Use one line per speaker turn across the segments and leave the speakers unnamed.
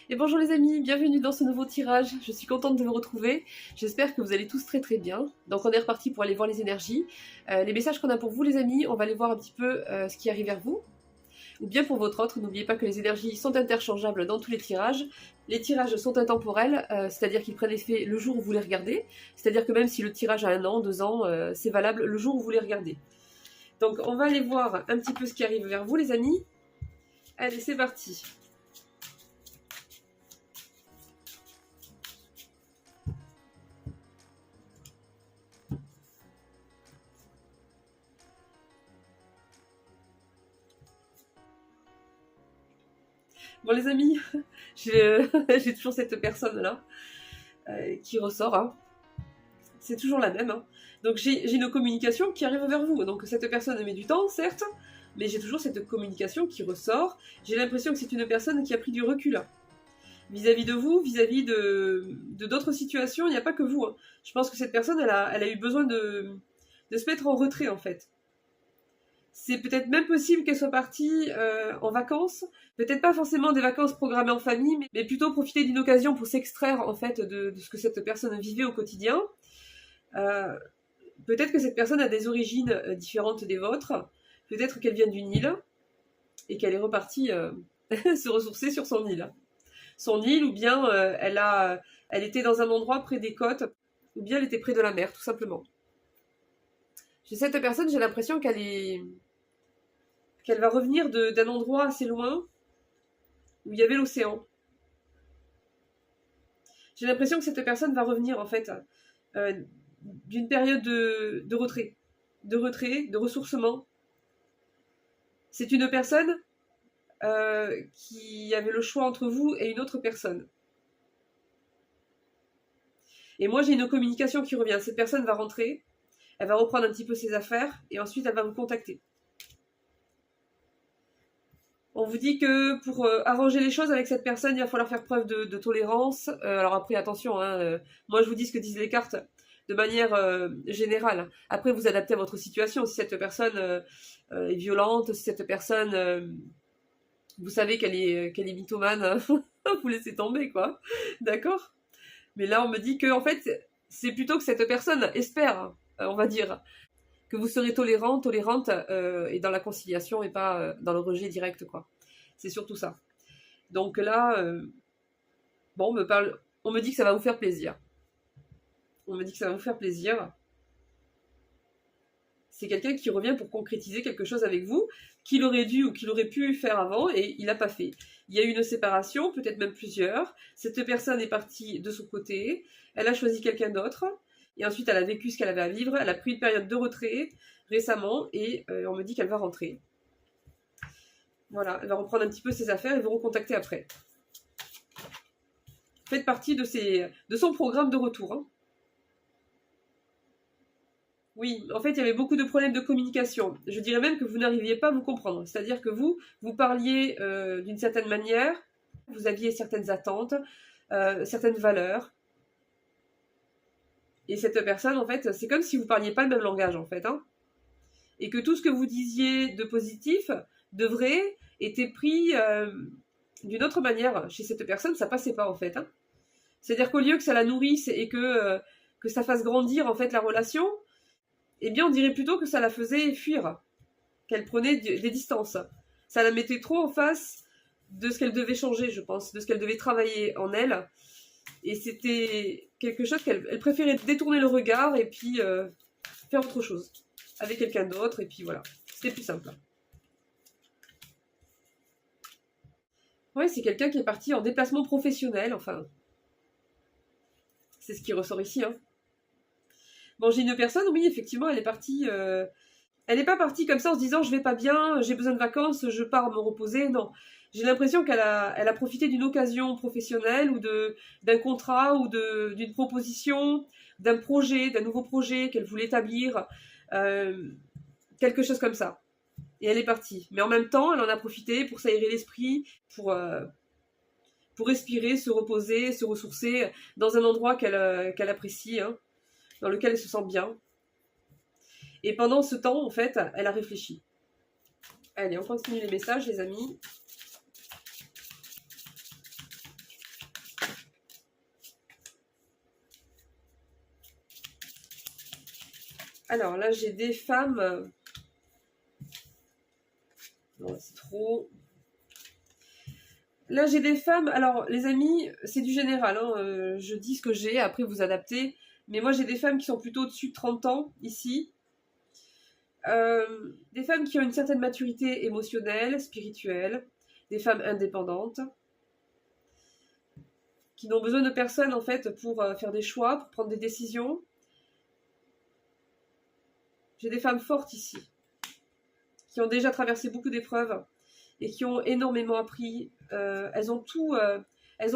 Et bonjour les amis, bienvenue dans ce nouveau tirage. Je suis contente de vous retrouver. J'espère que vous allez tous très bien. Donc on est reparti pour aller voir les énergies. Les messages qu'on a pour vous les amis, on va aller voir un petit peu ce qui arrive vers vous. Ou bien pour votre autre, n'oubliez pas que les énergies sont interchangeables dans tous les tirages. Les tirages sont intemporels, c'est-à-dire qu'ils prennent effet le jour où vous les regardez. C'est-à-dire que même si le tirage a 1 an, 2 ans, c'est valable le jour où vous les regardez. Donc on va aller voir un petit peu ce qui arrive vers vous les amis. Allez, c'est parti. Bon les amis, j'ai toujours cette personne-là qui ressort. Hein. C'est toujours la même. Hein. Donc j'ai une communication qui arrive vers vous. Donc cette personne met du temps, certes, mais j'ai toujours cette communication qui ressort. J'ai l'impression que c'est une personne qui a pris du recul. Hein. Vis-à-vis de vous, vis-à-vis de d'autres situations, il n'y a pas que vous. Hein. Je pense que cette personne, elle a eu besoin de se mettre en retrait en fait. C'est peut-être même possible qu'elle soit partie en vacances, peut-être pas forcément des vacances programmées en famille, mais plutôt profiter d'une occasion pour s'extraire en fait de ce que cette personne vivait au quotidien. Peut-être que cette personne a des origines différentes des vôtres, peut-être qu'elle vient d'une île et qu'elle est repartie se ressourcer sur son île. Son île, ou bien elle était dans un endroit près des côtes, ou bien elle était près de la mer, tout simplement. Chez cette personne, j'ai l'impression qu'elle va revenir d'un endroit assez loin où il y avait l'océan. J'ai l'impression que cette personne va revenir en fait d'une période de retrait, de ressourcement. C'est une personne qui avait le choix entre vous et une autre personne. Et moi j'ai une communication qui revient. Cette personne va rentrer, elle va reprendre un petit peu ses affaires et ensuite elle va vous contacter. On vous dit que pour arranger les choses avec cette personne, il va falloir faire preuve de tolérance. Alors après, attention, hein, moi je vous dis ce que disent les cartes de manière générale. Après, vous adaptez à votre situation. Si cette personne est violente, si cette personne, vous savez qu'elle est mythomane, vous laissez tomber, quoi. D'accord ? Mais là, on me dit que en fait, c'est plutôt que cette personne espère, on va dire, que vous serez tolérante et dans la conciliation et pas dans le rejet direct, quoi. C'est surtout ça. Donc là, bon, on me dit que ça va vous faire plaisir. On me dit que ça va vous faire plaisir. C'est quelqu'un qui revient pour concrétiser quelque chose avec vous, qu'il aurait dû ou qu'il aurait pu faire avant et il n'a pas fait. Il y a eu une séparation, peut-être même plusieurs. Cette personne est partie de son côté, elle a choisi quelqu'un d'autre. Et ensuite, elle a vécu ce qu'elle avait à vivre. Elle a pris une période de retrait récemment et on me dit qu'elle va rentrer. Voilà, elle va reprendre un petit peu ses affaires et vous recontacter après. Faites partie de son programme de retour. Hein. Oui, en fait, il y avait beaucoup de problèmes de communication. Je dirais même que vous n'arriviez pas à vous comprendre. C'est-à-dire que vous parliez d'une certaine manière, vous aviez certaines attentes, certaines valeurs. Et cette personne, en fait, c'est comme si vous parliez pas le même langage, en fait. Hein. Et que tout ce que vous disiez de positif, de vrai, était pris d'une autre manière. Chez cette personne, ça passait pas, en fait. Hein. C'est-à-dire qu'au lieu que ça la nourrisse et que ça fasse grandir, en fait, la relation, eh bien, on dirait plutôt que ça la faisait fuir. Qu'elle prenait des distances. Ça la mettait trop en face de ce qu'elle devait changer, je pense, de ce qu'elle devait travailler en elle. Et c'était quelque chose qu'elle préférait détourner le regard et puis faire autre chose avec quelqu'un d'autre et puis voilà, c'était plus simple. Ouais, c'est quelqu'un qui est parti en déplacement professionnel, enfin, c'est ce qui ressort ici. Hein. Bon, j'ai une personne, oui, effectivement, elle est partie. Elle n'est pas partie comme ça en se disant je vais pas bien, j'ai besoin de vacances, je pars me reposer. Non, j'ai l'impression qu'elle a profité d'une occasion professionnelle ou d'un contrat ou d'une proposition, d'un projet, d'un nouveau projet qu'elle voulait établir, quelque chose comme ça. Et elle est partie. Mais en même temps, elle en a profité pour s'aérer l'esprit, pour respirer, se reposer, se ressourcer dans un endroit qu'elle apprécie, hein, dans lequel elle se sent bien. Et pendant ce temps, en fait, elle a réfléchi. Allez, on continue les messages, les amis. Alors là, j'ai des femmes... Non, c'est trop... Là, j'ai des femmes... Alors, les amis, c'est du général. Hein. Je dis ce que j'ai, après vous adaptez. Mais moi, j'ai des femmes qui sont plutôt au-dessus de 30 ans, ici. Des femmes qui ont une certaine maturité émotionnelle, spirituelle. Des femmes indépendantes. Qui n'ont besoin de personne, en fait, pour faire des choix, pour prendre des décisions. J'ai des femmes fortes ici. Qui ont déjà traversé beaucoup d'épreuves. Et qui ont énormément appris. Elles ont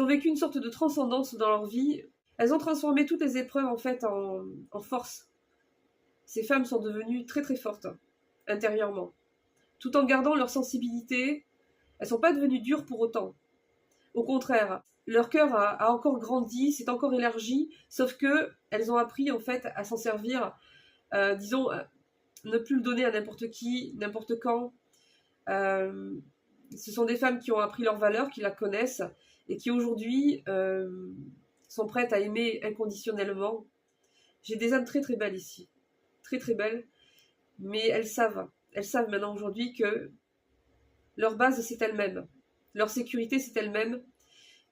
vécu une sorte de transcendance dans leur vie. Elles ont transformé toutes les épreuves en fait en force. Ces femmes sont devenues très très fortes intérieurement, tout en gardant leur sensibilité. Elles sont pas devenues dures pour autant. Au contraire, leur cœur a encore grandi, s'est encore élargi, sauf que elles ont appris en fait à s'en servir, disons, ne plus le donner à n'importe qui, n'importe quand. Ce sont des femmes qui ont appris leur valeur, qui la connaissent, et qui aujourd'hui sont prêtes à aimer inconditionnellement. J'ai des âmes très très belles ici, très très belles, mais elles savent maintenant aujourd'hui que leur base c'est elles-mêmes, leur sécurité c'est elles-mêmes,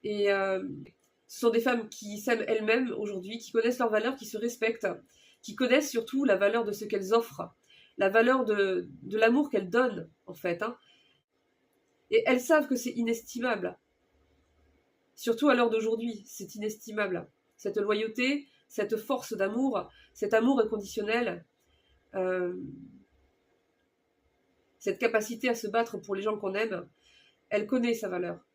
et ce sont des femmes qui s'aiment elles-mêmes aujourd'hui, qui connaissent leur valeur, qui se respectent, qui connaissent surtout la valeur de ce qu'elles offrent, la valeur de l'amour qu'elles donnent en fait, hein. Et elles savent que c'est inestimable. Surtout à l'heure d'aujourd'hui, c'est inestimable. Cette loyauté, cette force d'amour, cet amour inconditionnel, cette capacité à se battre pour les gens qu'on aime, elle connaît sa valeur.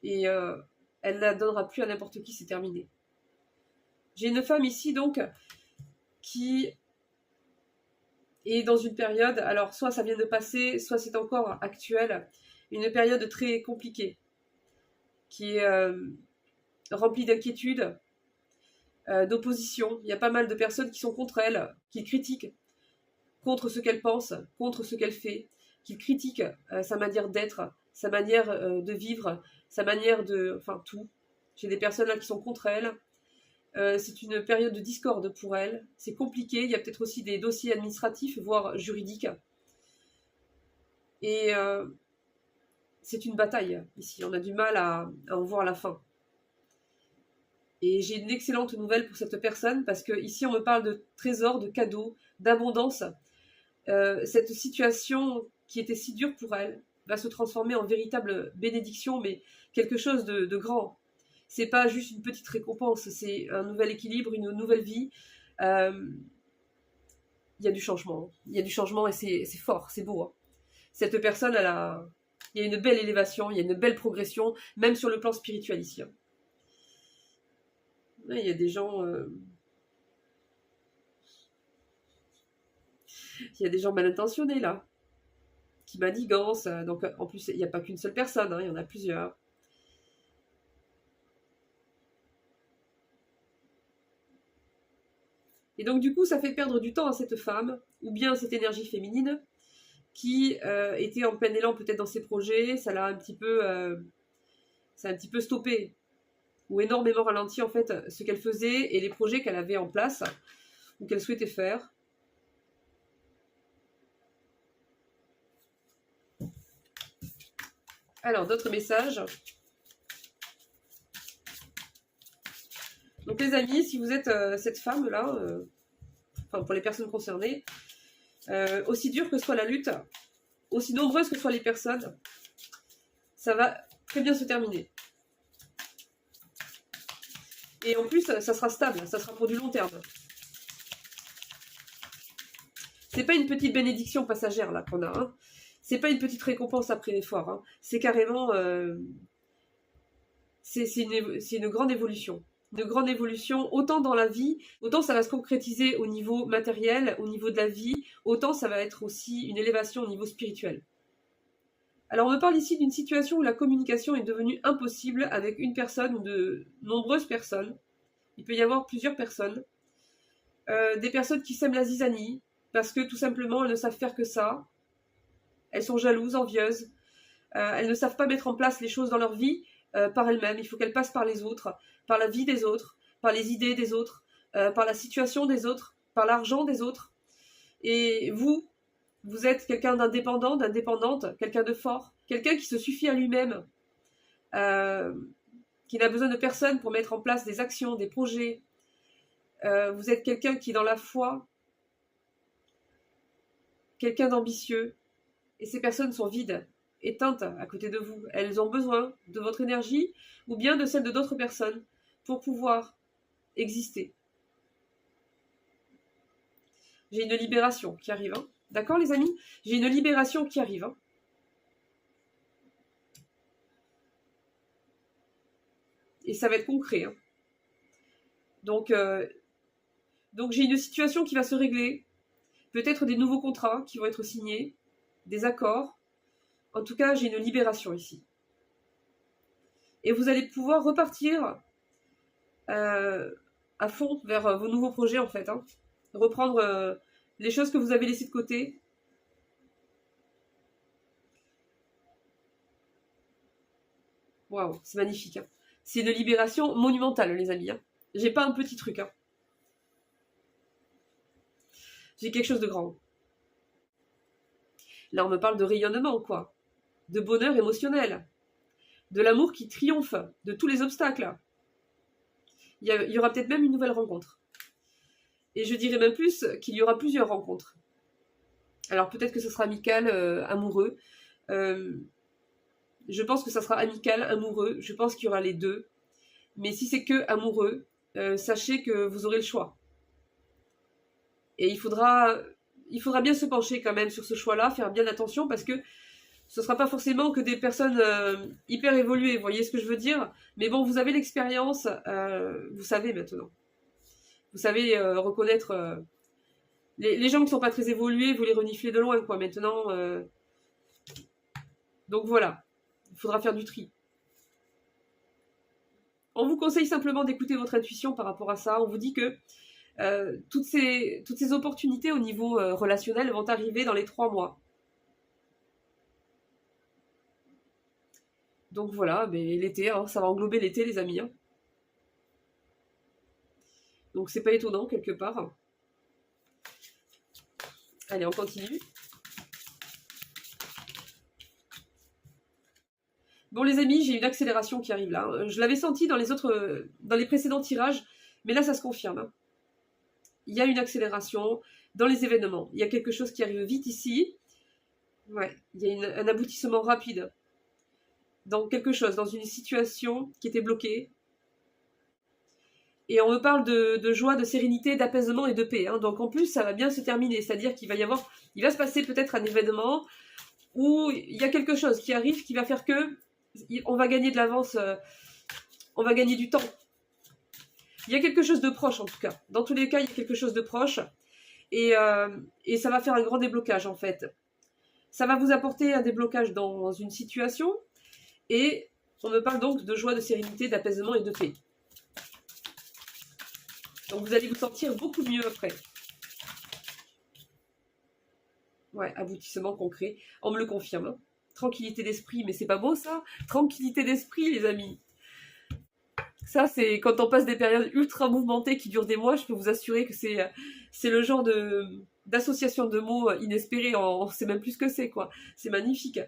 Et elle ne la donnera plus à n'importe qui, c'est terminé. J'ai une femme ici, donc, qui est dans une période, alors soit ça vient de passer, soit c'est encore actuel, une période très compliquée, qui est remplie d'inquiétudes, d'opposition. Il y a pas mal de personnes qui sont contre elle, qui critiquent, contre ce qu'elle pense, contre ce qu'elle fait, qui critiquent sa manière d'être, sa manière de vivre, sa manière de... Enfin, tout. J'ai des personnes là qui sont contre elle. C'est une période de discorde pour elle. C'est compliqué. Il y a peut-être aussi des dossiers administratifs, voire juridiques. Et c'est une bataille ici. On a du mal à en voir la fin. Et j'ai une excellente nouvelle pour cette personne, parce que ici on me parle de trésors, de cadeaux, d'abondance. Cette situation qui était si dure pour elle va se transformer en véritable bénédiction, mais quelque chose de grand. C'est pas juste une petite récompense, c'est un nouvel équilibre, une nouvelle vie. Il y a du changement. Il y a du changement et c'est fort, c'est beau. Hein. Cette personne, il y a une belle élévation, il y a une belle progression, même sur le plan spirituel ici. Hein. Il y a des gens... Il y a des gens mal intentionnés là, qui manigancent. Donc en plus, il n'y a pas qu'une seule personne, hein, il y en a plusieurs. Et donc du coup, ça fait perdre du temps à cette femme, ou bien cette énergie féminine, qui était en plein élan peut-être dans ses projets, ça l'a un petit peu stoppé, ou énormément ralenti en fait ce qu'elle faisait et les projets qu'elle avait en place, ou qu'elle souhaitait faire. Alors, d'autres messages. Donc les amis, si vous êtes cette femme-là, enfin pour les personnes concernées, aussi dure que soit la lutte, aussi nombreuses que soient les personnes, ça va très bien se terminer. Et en plus, ça sera stable, ça sera pour du long terme. C'est pas une petite bénédiction passagère là qu'on a, hein. C'est pas une petite récompense après l'effort, hein. C'est carrément... c'est une grande évolution. Une grande évolution, autant dans la vie, autant ça va se concrétiser au niveau matériel, au niveau de la vie, autant ça va être aussi une élévation au niveau spirituel. Alors on me parle ici d'une situation où la communication est devenue impossible avec une personne ou de nombreuses personnes. Il peut y avoir plusieurs personnes. Des personnes qui sèment la zizanie, parce que tout simplement elles ne savent faire que ça. Elles sont jalouses, envieuses. Elles ne savent pas mettre en place les choses dans leur vie par elles-mêmes. Il faut qu'elles passent par les autres, par la vie des autres, par les idées des autres, par la situation des autres. par l'argent des autres. Et vous êtes quelqu'un d'indépendant, d'indépendante, quelqu'un de fort, quelqu'un qui se suffit à lui-même, qui n'a besoin de personne pour mettre en place des actions, des projets. Vous êtes quelqu'un qui est dans la foi, quelqu'un d'ambitieux. Et ces personnes sont vides, éteintes à côté de vous. Elles ont besoin de votre énergie ou bien de celle de d'autres personnes pour pouvoir exister. J'ai une libération qui arrive. Hein. D'accord les amis? J'ai une libération qui arrive. Hein. Et ça va être concret. Hein. Donc j'ai une situation qui va se régler. Peut-être des nouveaux contrats qui vont être signés. Des accords. En tout cas, j'ai une libération ici. Et vous allez pouvoir repartir à fond vers vos nouveaux projets en fait. Hein. Reprendre les choses que vous avez laissées de côté. Waouh, c'est magnifique. Hein. C'est une libération monumentale, les amis. Hein. J'ai pas un petit truc. Hein. J'ai quelque chose de grand. Là, on me parle de rayonnement, quoi. De bonheur émotionnel. De l'amour qui triomphe de tous les obstacles. Il y aura peut-être même une nouvelle rencontre. Et je dirais même plus qu'il y aura plusieurs rencontres. Alors peut-être que ce sera amical, amoureux. Je pense que ça sera amical, amoureux. Je pense qu'il y aura les deux. Mais si c'est que amoureux, sachez que vous aurez le choix. Et il faudra bien se pencher quand même sur ce choix-là, faire bien attention parce que ce ne sera pas forcément que des personnes hyper évoluées, vous voyez ce que je veux dire? Mais bon, vous avez l'expérience, vous savez maintenant. Vous savez reconnaître les gens qui ne sont pas très évolués, vous les reniflez de loin, quoi, maintenant. Donc voilà, il faudra faire du tri. On vous conseille simplement d'écouter votre intuition par rapport à ça. On vous dit que toutes ces opportunités au niveau relationnel vont arriver dans les 3 mois. Donc voilà, mais l'été, hein, ça va englober l'été les amis. Hein. Donc c'est pas étonnant quelque part. Allez, on continue. Bon les amis, j'ai une accélération qui arrive là. Je l'avais senti dans les précédents tirages, mais là ça se confirme. Hein. Il y a une accélération dans les événements. Il y a quelque chose qui arrive vite ici. Ouais, il y a un aboutissement rapide. Dans quelque chose, dans une situation qui était bloquée. Et on me parle de joie, de sérénité, d'apaisement et de paix. Hein. Donc en plus, ça va bien se terminer. C'est-à-dire il va se passer peut-être un événement où il y a quelque chose qui arrive qui va faire que on va gagner de l'avance, on va gagner du temps. Il y a quelque chose de proche en tout cas. Dans tous les cas, il y a quelque chose de proche. Et ça va faire un grand déblocage en fait. Ça va vous apporter un déblocage dans une situation. Et on me parle donc de joie, de sérénité, d'apaisement et de paix. Donc vous allez vous sentir beaucoup mieux après. Ouais, aboutissement concret. On me le confirme. Hein. Tranquillité d'esprit, mais c'est pas beau ça? Tranquillité d'esprit, les amis. Ça, c'est quand on passe des périodes ultra mouvementées qui durent des mois, je peux vous assurer que c'est le genre d'association de mots inespérés. On sait même plus ce que c'est, quoi. C'est magnifique.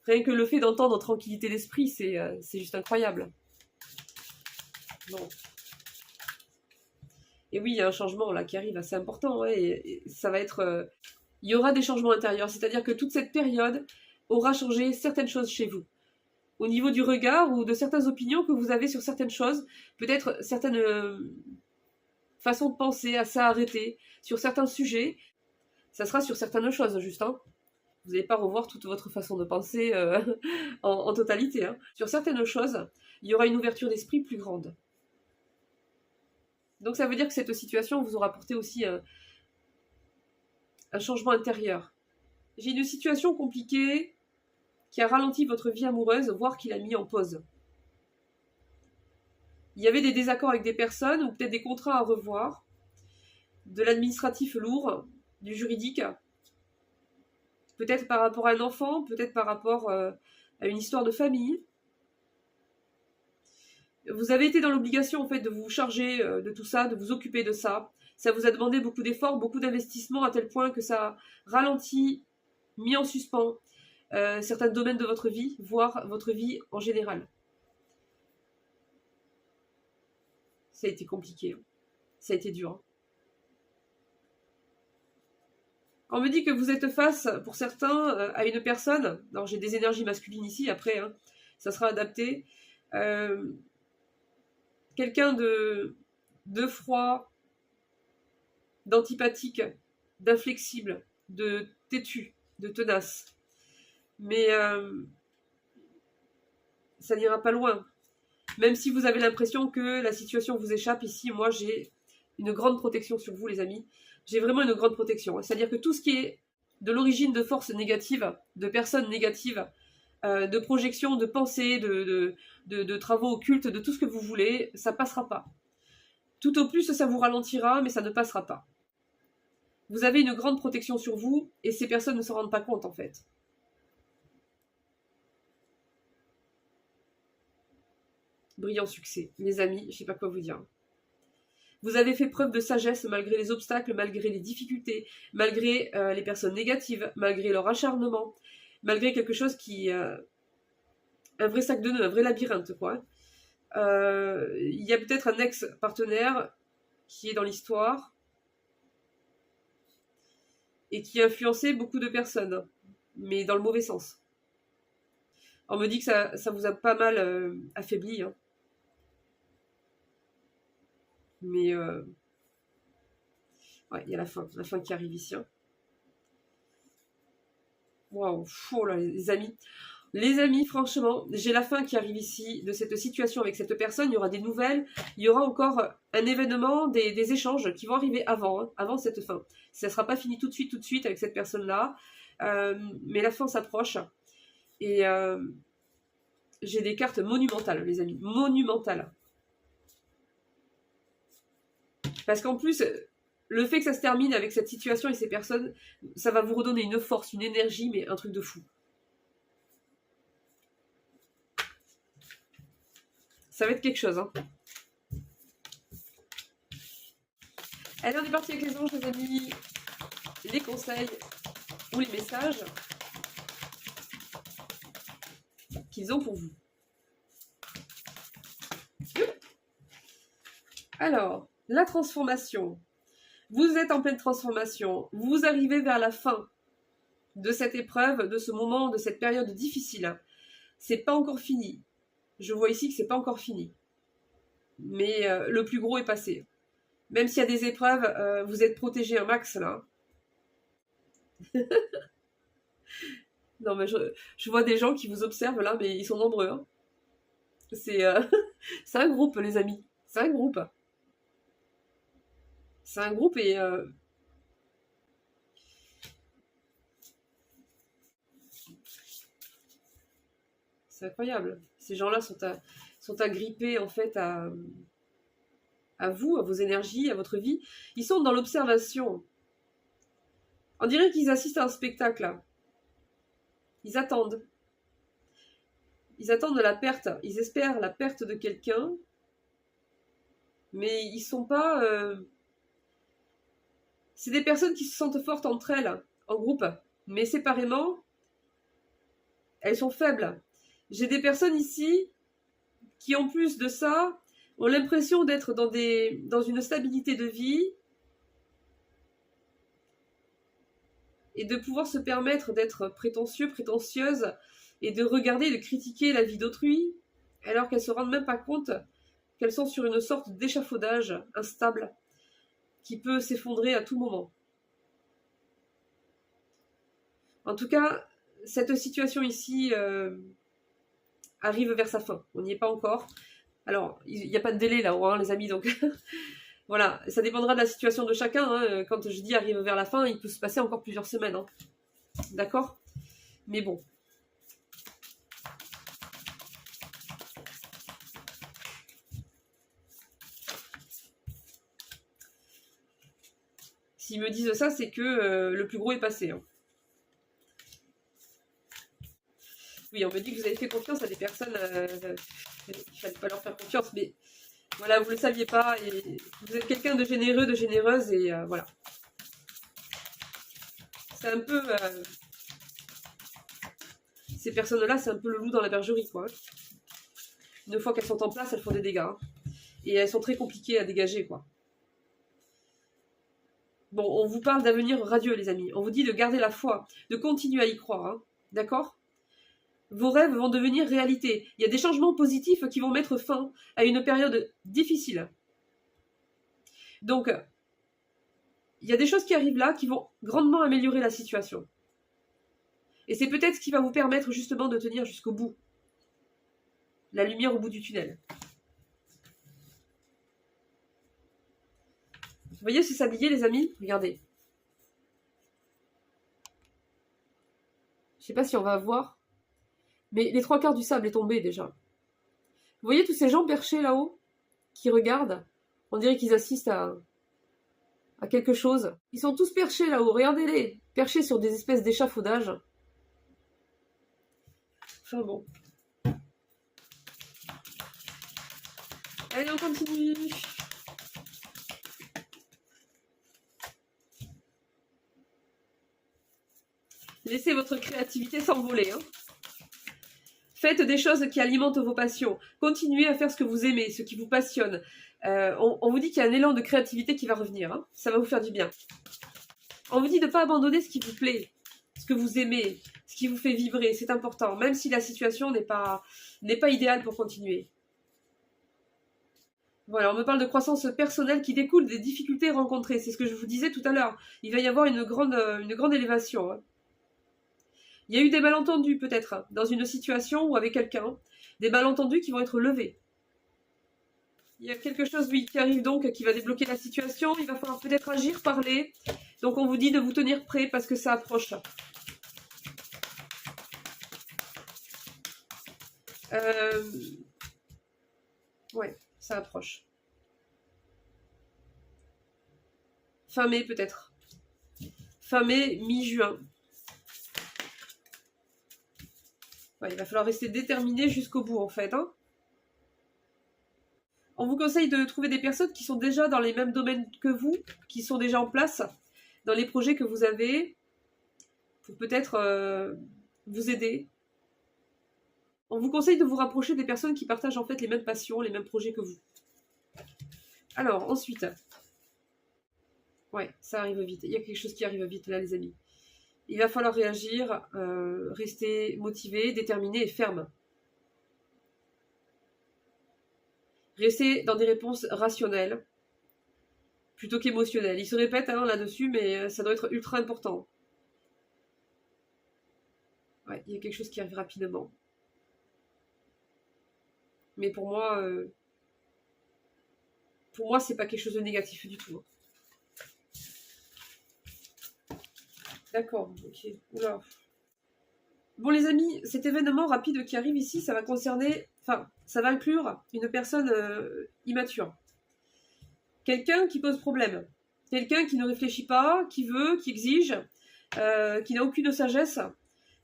Rien que le fait d'entendre tranquillité d'esprit, c'est juste incroyable. Bon. Et oui, il y a un changement là qui arrive assez important. Hein, et ça va être... il y aura des changements intérieurs. C'est-à-dire que toute cette période aura changé certaines choses chez vous. Au niveau du regard ou de certaines opinions que vous avez sur certaines choses. Peut-être certaines façons de penser, à s'arrêter sur certains sujets. Ça sera sur certaines choses, juste. Hein. Vous n'allez pas revoir toute votre façon de penser en totalité. Hein. Sur certaines choses, il y aura une ouverture d'esprit plus grande. Donc ça veut dire que cette situation vous aura apporté aussi un changement intérieur. J'ai une situation compliquée qui a ralenti votre vie amoureuse, voire qui l'a mis en pause. Il y avait des désaccords avec des personnes ou peut-être des contrats à revoir, de l'administratif lourd, du juridique, peut-être par rapport à un enfant, peut-être par rapport à une histoire de famille. Vous avez été dans l'obligation en fait de vous charger de tout ça, de vous occuper de ça. Ça vous a demandé beaucoup d'efforts, beaucoup d'investissements, à tel point que ça ralentit, mis en suspens certains domaines de votre vie, voire votre vie en général. Ça a été compliqué, hein. Ça a été dur, hein. On me dit que vous êtes face, pour certains, à une personne, alors j'ai des énergies masculines ici, après, hein, ça sera adapté, quelqu'un de froid, d'antipathique, d'inflexible, de têtu, de tenace. Mais ça n'ira pas loin. Même si vous avez l'impression que la situation vous échappe, ici, moi, j'ai une grande protection sur vous, les amis. J'ai vraiment une grande protection. C'est-à-dire que tout ce qui est de l'origine de forces négatives, de personnes négatives, de projections, de pensées, de travaux occultes, de tout ce que vous voulez, ça passera pas. Tout au plus, ça vous ralentira, mais ça ne passera pas. Vous avez une grande protection sur vous, et ces personnes ne s'en rendent pas compte, en fait. Brillant succès. Les amis, je sais pas quoi vous dire. Vous avez fait preuve de sagesse malgré les obstacles, malgré les difficultés, malgré les personnes négatives, malgré leur acharnement, malgré quelque chose qui... un vrai sac de nœuds, un vrai labyrinthe, quoi. Il y a peut-être un ex-partenaire qui est dans l'histoire et qui a influencé beaucoup de personnes, mais dans le mauvais sens. On me dit que ça vous a pas mal affaibli, hein. Mais ouais, il y a la fin qui arrive ici, hein. Waouh, oh là, les amis. Les amis, franchement, j'ai la fin qui arrive ici de cette situation avec cette personne. Il y aura des nouvelles, il y aura encore un événement, des échanges qui vont arriver avant, hein, avant cette fin. Ça ne sera pas fini tout de suite avec cette personne-là, mais la fin s'approche. Et j'ai des cartes monumentales, les amis, monumentales. Parce qu'en plus, le fait que ça se termine avec cette situation et ces personnes, ça va vous redonner une force, une énergie, mais un truc de fou. Ça va être quelque chose, hein. Allez, on est parti avec les anges, les amis. Les conseils ou les messages qu'ils ont pour vous. Alors, la transformation. Vous êtes en pleine transformation. Vous arrivez vers la fin de cette épreuve, de ce moment, de cette période difficile. C'est pas encore fini. Je vois ici que c'est pas encore fini. Mais le plus gros est passé. Même s'il y a des épreuves, vous êtes protégé un max là. Non mais je vois des gens qui vous observent là, mais ils sont nombreux, hein. C'est c'est un groupe, les amis. C'est un groupe. C'est un groupe et c'est incroyable. Ces gens-là sont agrippés en fait à vous, à vos énergies, à votre vie. Ils sont dans l'observation. On dirait qu'ils assistent à un spectacle, là. Ils attendent. Ils attendent de la perte. Ils espèrent la perte de quelqu'un. Mais ils sont pas... C'est des personnes qui se sentent fortes entre elles, en groupe. Mais séparément, elles sont faibles. J'ai des personnes ici qui, en plus de ça, ont l'impression d'être dans une stabilité de vie et de pouvoir se permettre d'être prétentieux, prétentieuses et de regarder, de critiquer la vie d'autrui alors qu'elles ne se rendent même pas compte qu'elles sont sur une sorte d'échafaudage instable qui peut s'effondrer à tout moment. En tout cas, cette situation ici arrive vers sa fin. On n'y est pas encore. Alors, il n'y a pas de délai là-haut, hein, les amis, donc voilà, ça dépendra de la situation de chacun, hein. Quand je dis arrive vers la fin, il peut se passer encore plusieurs semaines, hein. D'accord? Mais bon. S'ils me disent ça, c'est que le plus gros est passé, hein. Oui, on me dit que vous avez fait confiance à des personnes, il ne fallait pas leur faire confiance, mais Voilà, vous ne le saviez pas, et vous êtes quelqu'un de généreux, de généreuse, et voilà. C'est un peu... ces personnes-là, c'est un peu le loup dans la bergerie, quoi. Une fois qu'elles sont en place, elles font des dégâts. Hein. Et elles sont très compliquées à dégager, quoi. Bon, on vous parle d'avenir radieux, les amis. On vous dit de garder la foi, de continuer à y croire, hein. D'accord ? Vos rêves vont devenir réalité. Il y a des changements positifs qui vont mettre fin à une période difficile. Donc, il y a des choses qui arrivent là qui vont grandement améliorer la situation. Et c'est peut-être ce qui va vous permettre justement de tenir jusqu'au bout. La lumière au bout du tunnel. Vous voyez ce sablier, les amis ? Regardez. Je ne sais pas si on va voir. Mais les 3/4 du sable est tombé déjà. Vous voyez tous ces gens perchés là-haut qui regardent. On dirait qu'ils assistent à quelque chose. Ils sont tous perchés là-haut, regardez-les. Perchés sur des espèces d'échafaudages. Enfin bon. Allez, on continue. Laissez votre créativité s'envoler. Hein. Faites des choses qui alimentent vos passions. Continuez à faire ce que vous aimez, ce qui vous passionne. On vous dit qu'il y a un élan de créativité qui va revenir. Hein. Ça va vous faire du bien. On vous dit de ne pas abandonner ce qui vous plaît, ce que vous aimez, ce qui vous fait vibrer. C'est important, même si la situation n'est pas idéale pour continuer. Voilà, on me parle de croissance personnelle qui découle des difficultés rencontrées. C'est ce que je vous disais tout à l'heure. Il va y avoir une grande élévation. Hein. Il y a eu des malentendus peut-être dans une situation ou avec quelqu'un. Des malentendus qui vont être levés. Il y a quelque chose, oui, qui arrive donc, qui va débloquer la situation. Il va falloir peut-être agir, parler. Donc on vous dit de vous tenir prêt parce que ça approche. Ouais, ça approche. Fin mai peut-être. Fin mai, mi-juin. Ouais, il va falloir rester déterminé jusqu'au bout en fait. Hein. On vous conseille de trouver des personnes qui sont déjà dans les mêmes domaines que vous, qui sont déjà en place dans les projets que vous avez, pour peut-être vous aider. On vous conseille de vous rapprocher des personnes qui partagent en fait les mêmes passions, les mêmes projets que vous. Alors, ensuite. Ouais, ça arrive vite. Il y a quelque chose qui arrive vite là, les amis. Il va falloir réagir, rester motivé, déterminé et ferme. Rester dans des réponses rationnelles, plutôt qu'émotionnelles. Il se répète hein, là-dessus, mais ça doit être ultra important. Ouais, il y a quelque chose qui arrive rapidement. Mais pour moi, c'est pas quelque chose de négatif du tout. D'accord, ok. Oula. Bon les amis, cet événement rapide qui arrive ici, ça va concerner, enfin, ça va inclure une personne immature. Quelqu'un qui pose problème. Quelqu'un qui ne réfléchit pas, qui veut, qui exige, qui n'a aucune sagesse,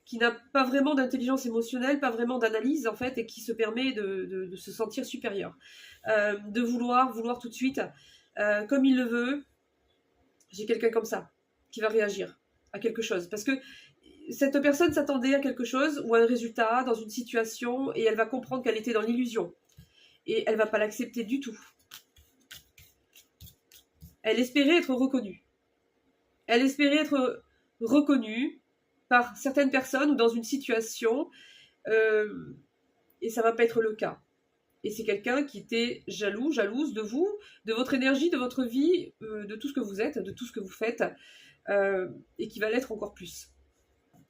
qui n'a pas vraiment d'intelligence émotionnelle, pas vraiment d'analyse en fait, et qui se permet de se sentir supérieur. De vouloir tout de suite, comme il le veut. J'ai quelqu'un comme ça, qui va réagir à quelque chose. Parce que cette personne s'attendait à quelque chose ou à un résultat dans une situation et elle va comprendre qu'elle était dans l'illusion. Et elle ne va pas l'accepter du tout. Elle espérait être reconnue. Elle espérait être reconnue par certaines personnes ou dans une situation et ça ne va pas être le cas. Et c'est quelqu'un qui était jaloux, jalouse de vous, de votre énergie, de votre vie, de tout ce que vous êtes, de tout ce que vous faites et qui va l'être encore plus.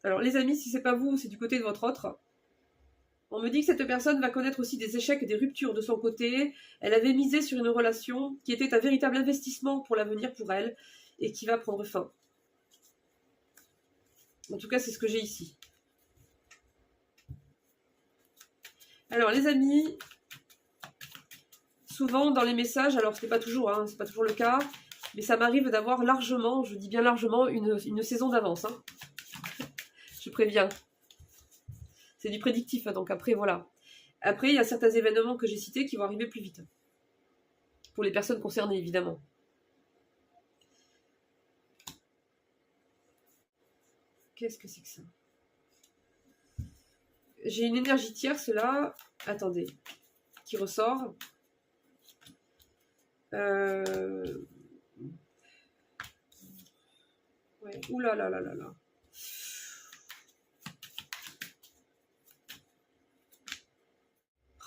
Alors les amis, si c'est pas vous, c'est du côté de votre autre. On me dit que cette personne va connaître aussi des échecs et des ruptures de son côté. Elle avait misé sur une relation qui était un véritable investissement pour l'avenir pour elle et qui va prendre fin. En tout cas, c'est ce que j'ai ici. Alors les amis, souvent dans les messages, alors c'est pas toujours le cas, mais ça m'arrive d'avoir largement, je dis bien largement, une saison d'avance. Hein. Je préviens. C'est du prédictif, donc après, voilà. Après, il y a certains événements que j'ai cités qui vont arriver plus vite. pour les personnes concernées, évidemment. Qu'est-ce que c'est que ça? J'ai une énergie tierce là. Attendez. Qui ressort. Ouais. Ouh là là là là là.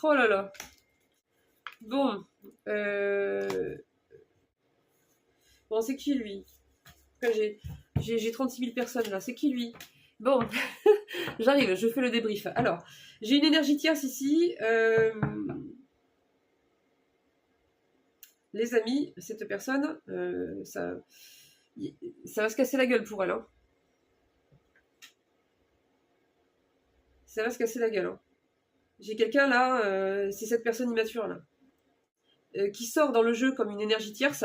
Oh là là. Bon. Bon, c'est qui lui? J'ai 36 000 personnes là. C'est qui lui? Bon. J'arrive, je fais le débrief. Alors, j'ai une énergie tierce ici. Les amis, cette personne, ça va se casser la gueule pour elle. Hein. Ça va se casser la gueule. Hein. J'ai quelqu'un là, c'est cette personne immature là, qui sort dans le jeu comme une énergie tierce.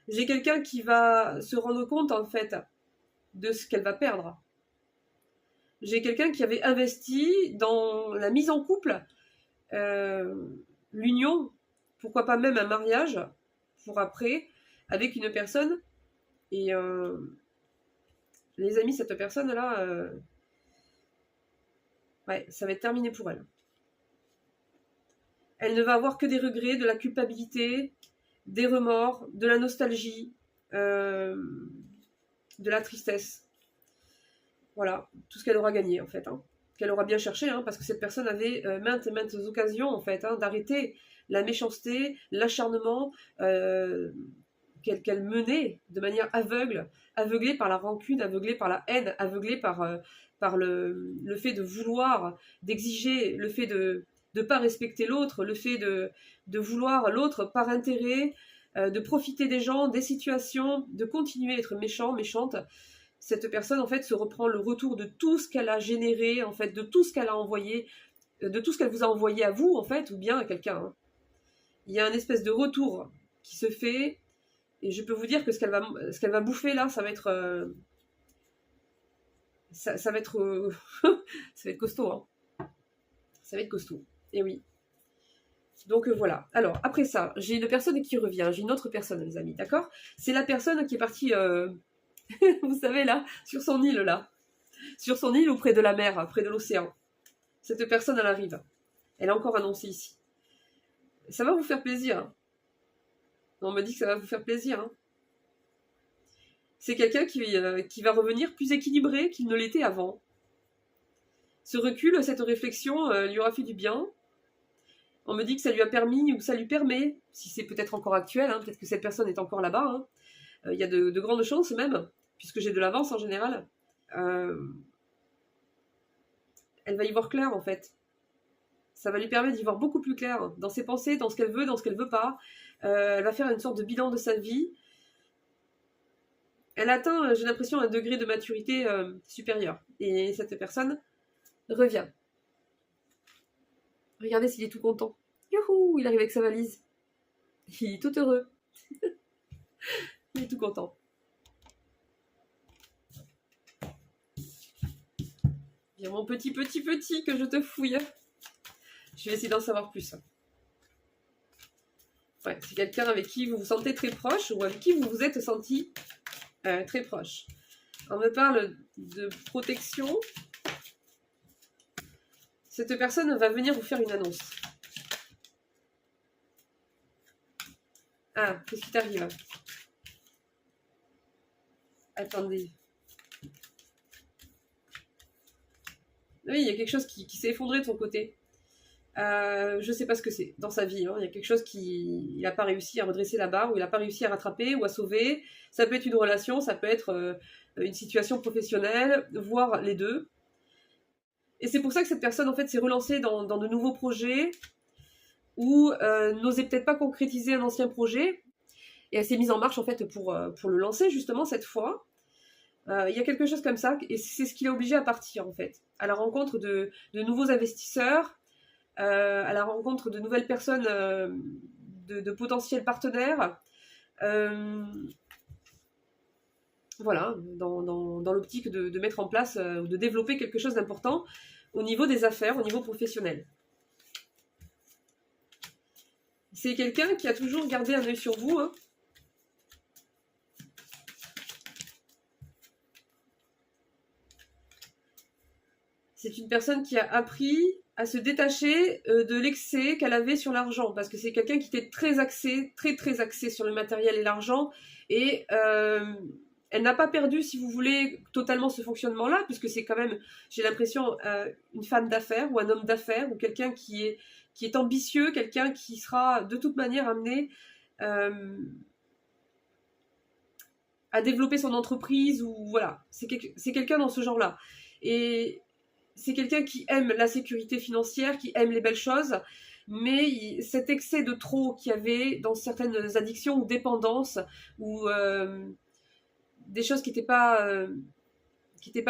J'ai quelqu'un qui va se rendre compte en fait de ce qu'elle va perdre. J'ai quelqu'un qui avait investi dans la mise en couple, l'union, pourquoi pas même un mariage, pour après, avec une personne. Et les amis, cette personne-là, ouais, ça va être terminé pour elle. Elle ne va avoir que des regrets, de la culpabilité, des remords, de la nostalgie, de la tristesse. Voilà, tout ce qu'elle aura gagné en fait. Hein. Qu'elle aura bien cherché, hein, parce que cette personne avait maintes et maintes occasions en fait hein, d'arrêter la méchanceté, l'acharnement qu'elle menait de manière aveugle, aveuglée par la rancune, aveuglée par la haine, aveuglée par le fait de vouloir, d'exiger, le fait de ne pas respecter l'autre, le fait de vouloir l'autre par intérêt, de profiter des gens, des situations, de continuer à être méchant, méchante. Cette personne, en fait, se reprend le retour de tout ce qu'elle a généré, en fait, de tout ce qu'elle a envoyé, de tout ce qu'elle vous a envoyé à vous, en fait, ou bien à quelqu'un. Hein. Il y a un espèce de retour qui se fait, et je peux vous dire que ce qu'elle va bouffer, là, ça va être... ça va être... ça va être costaud, hein. Ça va être costaud, et oui. Donc voilà. Alors, après ça, j'ai une personne qui revient, j'ai une autre personne, les amis, d'accord? C'est la personne qui est partie... vous savez, là, sur son île, là. Sur son île ou près de la mer, près de l'océan. Cette personne, elle arrive. Elle est encore annoncée ici. Ça va vous faire plaisir. Hein. On me dit que ça va vous faire plaisir. Hein. C'est quelqu'un qui va revenir plus équilibré qu'il ne l'était avant. Ce recul, cette réflexion lui aura fait du bien. On me dit que ça lui a permis, ou ça lui permet, si c'est peut-être encore actuel, hein, peut-être que cette personne est encore là-bas, hein, il y a de grandes chances même, puisque j'ai de l'avance en général, elle va y voir clair en fait. Ça va lui permettre d'y voir beaucoup plus clair dans ses pensées, dans ce qu'elle veut pas. Elle va faire une sorte de bilan de sa vie. Elle atteint, j'ai l'impression, un degré de maturité supérieur. Et cette personne revient. Regardez s'il est tout content. Youhou, il arrive avec sa valise. Il est tout heureux. Il est tout content. Viens mon petit que je te fouille. Je vais essayer d'en savoir plus. Ouais, c'est quelqu'un avec qui vous vous sentez très proche ou avec qui vous vous êtes senti très proche. On me parle de protection. Cette personne va venir vous faire une annonce. Ah, qu'est-ce qui t'arrive? Attendez. Oui, il y a quelque chose qui s'est effondré de son côté. Je sais pas ce que c'est dans sa vie. Hein. Il y a quelque chose il n'a pas réussi à redresser la barre, ou il n'a pas réussi à rattraper ou à sauver. Ça peut être une relation, ça peut être une situation professionnelle, voire les deux. Et c'est pour ça que cette personne en fait s'est relancée dans de nouveaux projets ou n'osait peut-être pas concrétiser un ancien projet. Et elle s'est mise en marche en fait pour le lancer justement cette fois. Il y a quelque chose comme ça, et c'est ce qui l'a obligé à partir en fait, à la rencontre de nouveaux investisseurs, à la rencontre de nouvelles personnes, de potentiels partenaires, voilà, dans l'optique de mettre en place, ou de développer quelque chose d'important au niveau des affaires, au niveau professionnel. C'est quelqu'un qui a toujours gardé un œil sur vous, hein. C'est une personne qui a appris à se détacher de l'excès qu'elle avait sur l'argent, parce que c'est quelqu'un qui était très axé, très axé sur le matériel et l'argent, et elle n'a pas perdu, si vous voulez, totalement ce fonctionnement-là, puisque c'est quand même, j'ai l'impression, une femme d'affaires ou un homme d'affaires, ou quelqu'un qui est ambitieux, quelqu'un qui sera de toute manière amené à développer son entreprise, ou voilà, c'est quelqu'un dans ce genre-là. Et c'est quelqu'un qui aime la sécurité financière, qui aime les belles choses, mais cet excès de trop qu'il y avait dans certaines addictions ou dépendances, ou des choses qui n'étaient pas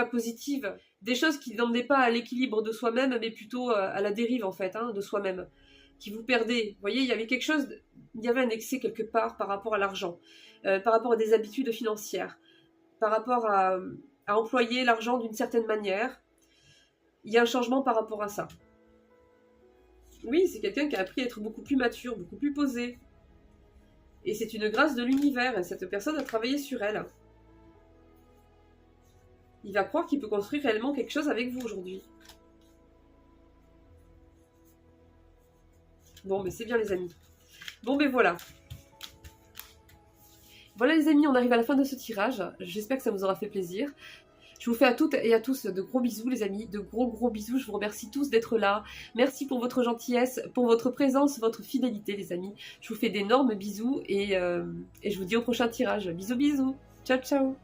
positives, des choses qui n'emmenaient pas à l'équilibre de soi-même, mais plutôt à la dérive en fait, hein, de soi-même, qui vous perdez. Vous voyez, il y avait quelque chose, il y avait un excès quelque part par rapport à l'argent, par rapport à des habitudes financières, par rapport à employer l'argent d'une certaine manière. Il y a un changement par rapport à ça. Oui, c'est quelqu'un qui a appris à être beaucoup plus mature, beaucoup plus posé. Et c'est une grâce de l'univers, et cette personne a travaillé sur elle. Il va croire qu'il peut construire réellement quelque chose avec vous aujourd'hui. Bon, mais c'est bien les amis. Bon, mais voilà. Voilà les amis, on arrive à la fin de ce tirage. J'espère que ça vous aura fait plaisir. Je vous fais à toutes et à tous de gros bisous les amis, de gros bisous, je vous remercie tous d'être là. Merci pour votre gentillesse, pour votre présence, votre fidélité les amis. Je vous fais d'énormes bisous et je vous dis au prochain tirage. Bisous bisous, ciao ciao.